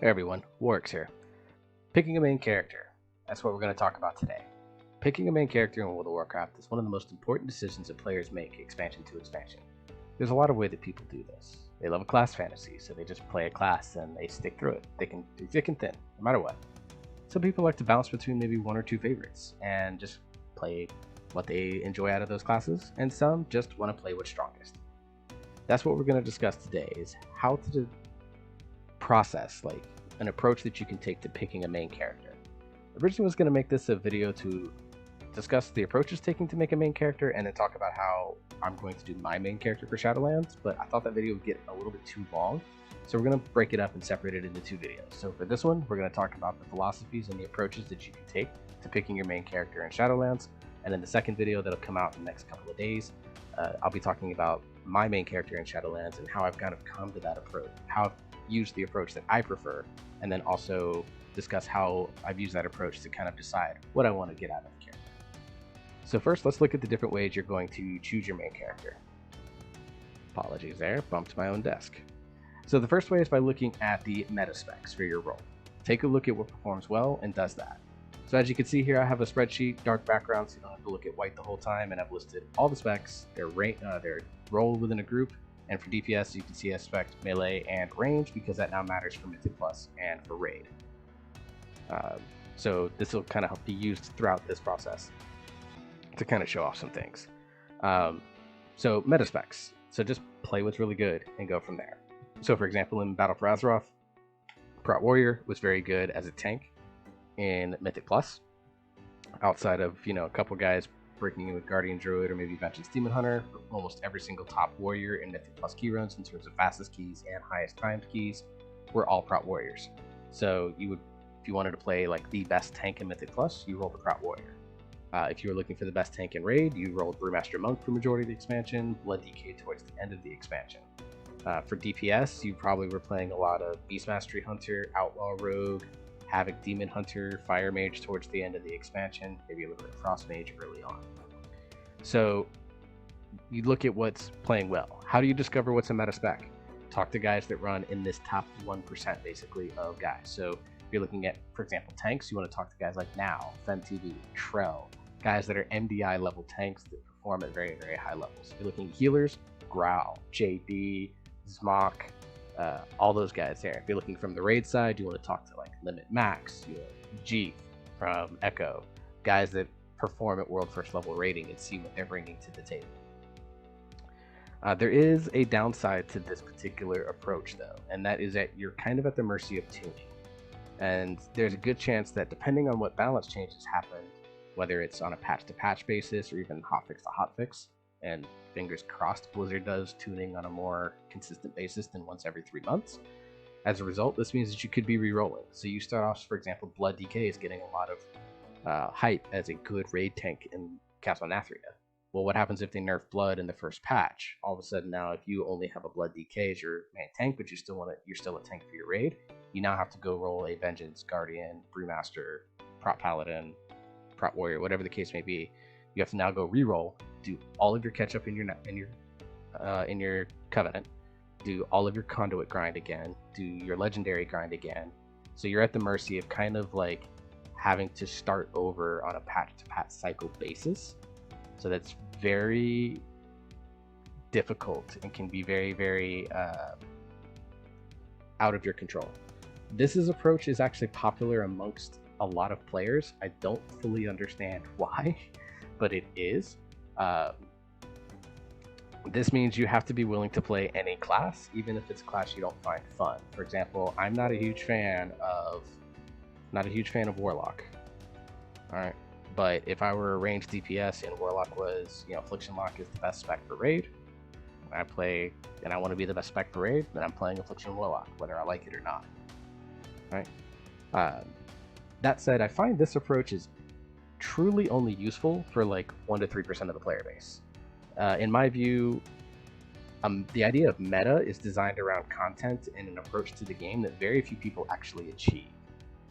Hey everyone, Warwick's here. Picking a main character. That's what we're going to talk about today. Picking a main character in World of Warcraft is one of the most important decisions that players make expansion to expansion. There's a lot of ways that people do this. They love a class fantasy, so they just play a class and they stick through it. They can do thick and thin, no matter what. Some people like to bounce between maybe one or two favorites and just play what they enjoy out of those classes, and some just want to play what's strongest. That's what we're going to discuss today, is how to process an approach that you can take to picking a main character. Originally was going to make this a video to discuss the approaches taken to make a main character and then talk about how I'm going to do my main character for Shadowlands, but I thought that video would get a little bit too long, so we're going to break it up and separate it into two videos. So for this one, we're going to talk about the philosophies and the approaches that you can take to picking your main character in Shadowlands, and in the second video that'll come out in the next couple of days, I'll be talking about my main character in Shadowlands and how I've kind of come to that approach, how I've used the approach that I prefer, and then also discuss how I've used that approach to kind of decide what I want to get out of the character. So first, let's look at the different ways you're going to choose your main character. Apologies there, bumped my own desk. So the first way is by looking at the meta specs for your role. Take a look at what performs well and does that. So as you can see here, I have a spreadsheet, dark background, so you don't have to look at white the whole time, and I've listed all the specs, their role within a group, and for DPS you can see I spec melee and range because that now matters for Mythic Plus and for raid. So this will kind of be used throughout this process to kind of show off some things. So meta specs. So just play what's really good and go from there. So for example, in Battle for Azeroth, Prot Warrior was very good as a tank in Mythic Plus. Outside of, a couple guys breaking in with Guardian Druid or maybe Vengeance Demon Hunter, almost every single top warrior in Mythic Plus key runs in terms of fastest keys and highest timed keys were all Prot Warriors. So you would, if you wanted to play like the best tank in Mythic Plus, you rolled the Prot Warrior. If you were looking for the best tank in Raid, you rolled Brewmaster Monk for majority of the expansion, Blood DK towards the end of the expansion. For DPS, you probably were playing a lot of Beast Mastery Hunter, Outlaw Rogue, Havoc Demon Hunter, Fire Mage towards the end of the expansion, maybe a little bit of Frost Mage early on. So you look at what's playing well. How do you discover what's a meta spec? Talk to guys that run in this top 1% basically of guys. So if you're looking at, for example, tanks, you want to talk to guys like Now, FemTV, Trell, guys that are MDI level tanks that perform at very, very high levels. If you're looking at healers, Growl, JD, Zmok, all those guys there. If you're looking from the raid side, you want to talk to like Limit Max, G from Echo, guys that perform at world first level rating and see what they're bringing to the table. There is a downside to this particular approach though, and that is that you're kind of at the mercy of tuning. And there's a good chance that depending on what balance changes happen, whether it's on a patch to patch basis or even hotfix to hotfix, and fingers crossed Blizzard does tuning on a more consistent basis than once every 3 months. As a result, this means that you could be re-rolling. So you start off, for example, Blood DK is getting a lot of hype as a good raid tank in Castle Nathria. Well, what happens if they nerf Blood in the first patch? All of a sudden now, if you only have a Blood DK as your main tank, but you're still a tank for your raid, you now have to go roll a Vengeance, Guardian, Brewmaster, Prot Paladin, Prot Warrior, whatever the case may be. You have to now go re-roll, do all of your catch up in your Covenant, do all of your Conduit grind again, do your Legendary grind again. So you're at the mercy of kind of like having to start over on a patch to patch cycle basis. So that's very difficult and can be very, very out of your control. This approach is actually popular amongst a lot of players. I don't fully understand why, but it is. This means you have to be willing to play any class, even if it's a class you don't find fun. For example, I'm not a huge fan of Warlock. All right, but if I were a ranged DPS and Warlock was, Affliction Lock is the best spec for raid, I play and I want to be the best spec for raid, then I'm playing Affliction Warlock, whether I like it or not. All right. That said, I find this approach is truly only useful for like 1 to 3% of the player base. In my view, the idea of meta is designed around content and an approach to the game that very few people actually achieve.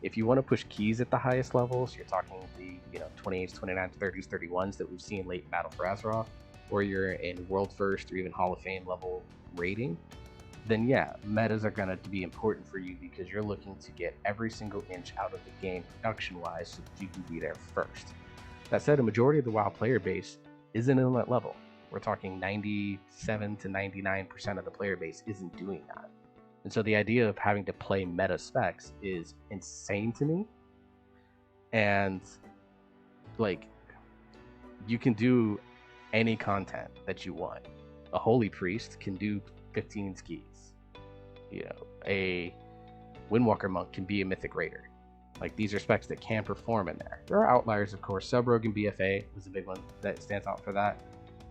If you want to push keys at the highest levels, you're talking the 28s, 29s, 30s, 31s that we've seen late in Battle for Azeroth, or you're in World First or even Hall of Fame level rating, then yeah, metas are going to be important for you because you're looking to get every single inch out of the game production-wise so that you can be there first. That said, a majority of the WoW player base isn't in that level. We're talking 97 to 99% of the player base isn't doing that. And so the idea of having to play meta specs is insane to me. And like, you can do any content that you want. A holy priest can do 15 skis. You know, a Windwalker monk can be a mythic raider. Like, these are specs that can perform in there. There are outliers, of course. Sub-rogue and BFA is a big one that stands out for that.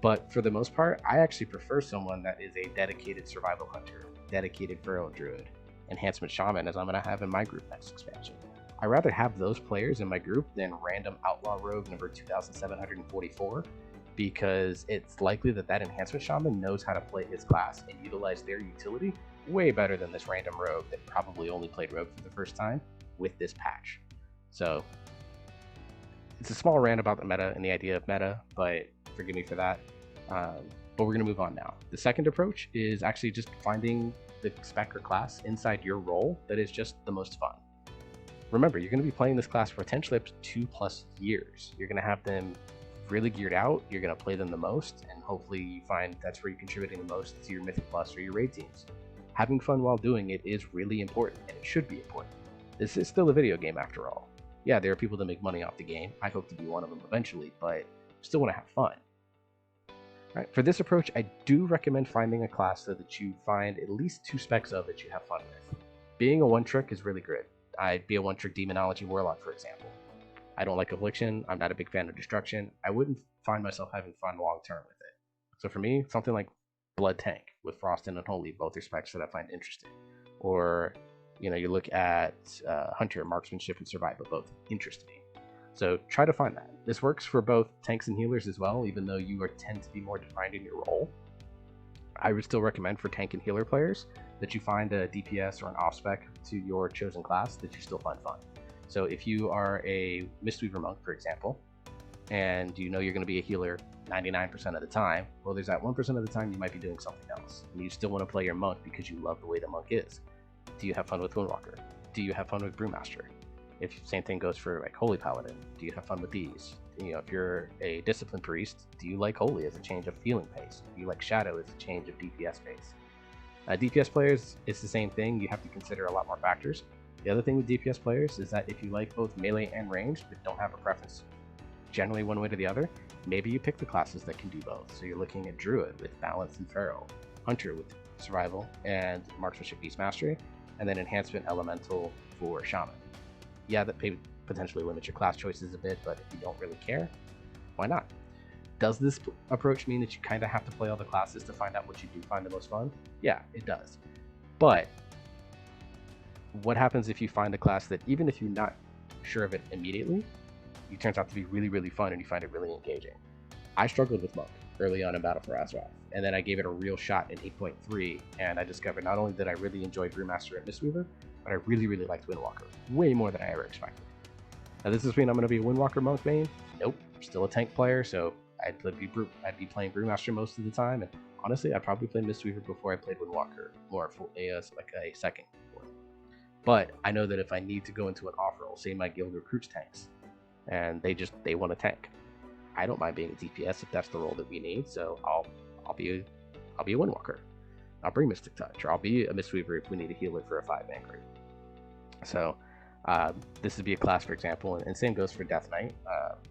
But for the most part, I actually prefer someone that is a dedicated survival hunter, dedicated feral druid, enhancement shaman, as I'm going to have in my group next expansion. I'd rather have those players in my group than random outlaw rogue number 2744, because it's likely that that enhancement shaman knows how to play his class and utilize their utility way better than this random rogue that probably only played rogue for the first time with this patch. So it's a small rant about the meta and the idea of meta, but forgive me for that. But we're going to move on now. The second approach is actually just finding the spec or class inside your role that is just the most fun. Remember, you're going to be playing this class for potentially up to 2+ years. You're going to have them really geared out. You're going to play them the most, and hopefully you find that's where you're contributing the most to your Mythic Plus or your raid teams. Having fun while doing it is really important, and it should be important. This is still a video game after all. Yeah, there are people that make money off the game. I hope to be one of them eventually, but still want to have fun. Right, for this approach, I do recommend finding a class so that you find at least 2 specs of that you have fun with. Being a one-trick is really good. I'd be a one-trick Demonology Warlock, for example. I don't like Affliction. I'm not a big fan of Destruction. I wouldn't find myself having fun long-term with it. So for me, something like Blood Tank with Frost and Unholy, both are specs that I find interesting. Or, you know, you look at Hunter, Marksmanship, and Survival, both interest me. So try to find that. This works for both tanks and healers as well, even though you tend to be more defined in your role. I would still recommend for tank and healer players that you find a DPS or an off spec to your chosen class that you still find fun. So if you are a Mistweaver monk, for example, and you know you're going to be a healer 99% of the time, well, there's that 1% of the time you might be doing something else, and you still want to play your monk because you love the way the monk is. Do you have fun with Windwalker? Do you have fun with Brewmaster? If same thing goes for like Holy Paladin, do you have fun with these? You know, if you're a Discipline Priest, do you like Holy as a change of healing pace? Do you like Shadow as a change of DPS pace? DPS players, it's the same thing. You have to consider a lot more factors. The other thing with DPS players is that if you like both melee and ranged, but don't have a preference generally one way to the other, maybe you pick the classes that can do both. So you're looking at Druid with Balance and Feral, Hunter with Survival and Marksmanship Beast Mastery, and then Enhancement Elemental for Shaman. Yeah, that potentially limits your class choices a bit, but if you don't really care, why not? Does this approach mean that you kind of have to play all the classes to find out what you do find the most fun? Yeah, it does. But what happens if you find a class that, even if you're not sure of it immediately, it turns out to be really, really fun and you find it really engaging? I struggled with Monk early on in Battle for Azeroth, and then I gave it a real shot in 8.3, and I discovered not only did I really enjoy Brewmaster and Mistweaver, but I really, really liked Windwalker, way more than I ever expected. Now, does this mean I'm going to be a Windwalker monk main? Nope, I'm still a tank player, so I'd be playing Brewmaster most of the time, and honestly, I'd probably play Mistweaver before I played Windwalker, more like a second. But I know that if I need to go into an off role, say my guild recruits tanks, and they want a tank, I don't mind being a DPS if that's the role that we need. So I'll be a Windwalker. I'll bring Mystic Touch, or I'll be a Mistweaver if we need a healer for a 5-man group. So this would be a class, for example, and same goes for Death Knight.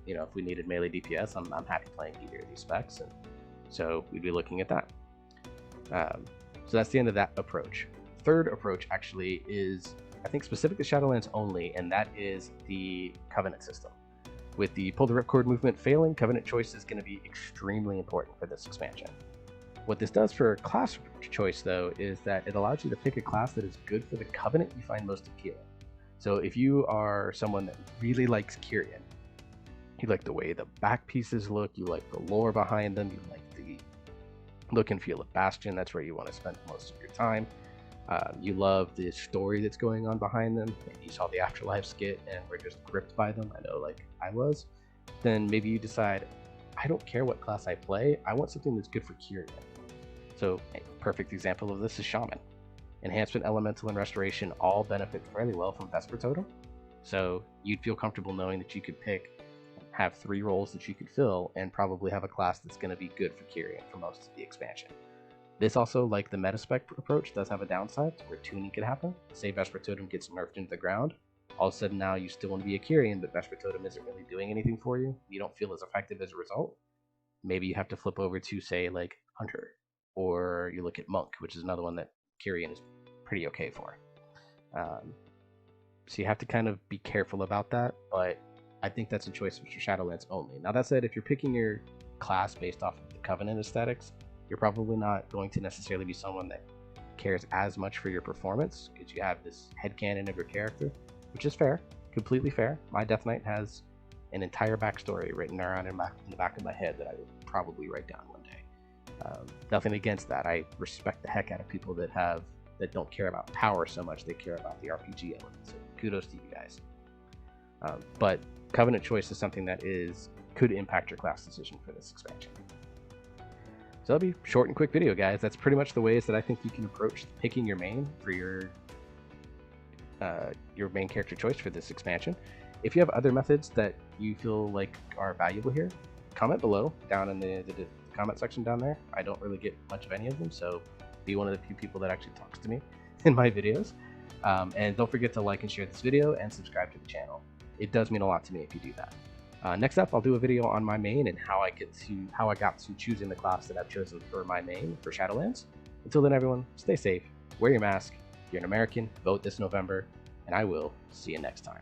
You know, if we needed melee DPS, I'm happy playing either of these specs, and so we'd be looking at that. So that's the end of that approach. Third approach actually is, I think, specific to Shadowlands only, and that is the Covenant system. With the Pull the Ripcord movement failing, Covenant choice is going to be extremely important for this expansion. What this does for class choice, though, is that it allows you to pick a class that is good for the Covenant you find most appealing. So if you are someone that really likes Kyrian, you like the way the back pieces look, you like the lore behind them, you like the look and feel of Bastion, that's where you want to spend most of your time. You love the story that's going on behind them. Maybe you saw the Afterlife skit and were just gripped by them. I know, like I was. Then maybe you decide, I don't care what class I play. I want something that's good for Kyrian. So a perfect example of this is Shaman. Enhancement, Elemental, and Restoration all benefit fairly well from Vesper Totem. So you'd feel comfortable knowing that you could have 3 roles that you could fill, and probably have a class that's going to be good for Kyrian for most of the expansion. This also, like the meta-spec approach, does have a downside where tuning could happen. Say Vesper Totem gets nerfed into the ground, all of a sudden now you still want to be a Kyrian, but Vesper Totem isn't really doing anything for you. You don't feel as effective as a result. Maybe you have to flip over to, say, like Hunter, or you look at Monk, which is another one that Kyrian is pretty okay for. So you have to kind of be careful about that, but I think that's a choice for Shadowlands only. Now that said, if you're picking your class based off of the Covenant aesthetics, you're probably not going to necessarily be someone that cares as much for your performance, because you have this headcanon of your character, which is fair, completely fair. My Death Knight has an entire backstory written around in the back of my head that I would probably write down one day. Nothing against that. I respect the heck out of people that don't care about power so much, they care about the RPG element. So kudos to you guys. But Covenant choice is something that could impact your class decision for this expansion. So that'll be a short and quick video, guys. That's pretty much the ways that I think you can approach picking your main for your main character choice for this expansion. If you have other methods that you feel like are valuable here, comment below down in the comment section down there. I don't really get much of any of them, so be one of the few people that actually talks to me in my videos. And don't forget to like and share this video and subscribe to the channel. It does mean a lot to me if you do that. Next up, I'll do a video on my main and how I got to choosing the class that I've chosen for my main for Shadowlands. Until then, everyone, stay safe, wear your mask, you're an American, vote this November, and I will see you next time.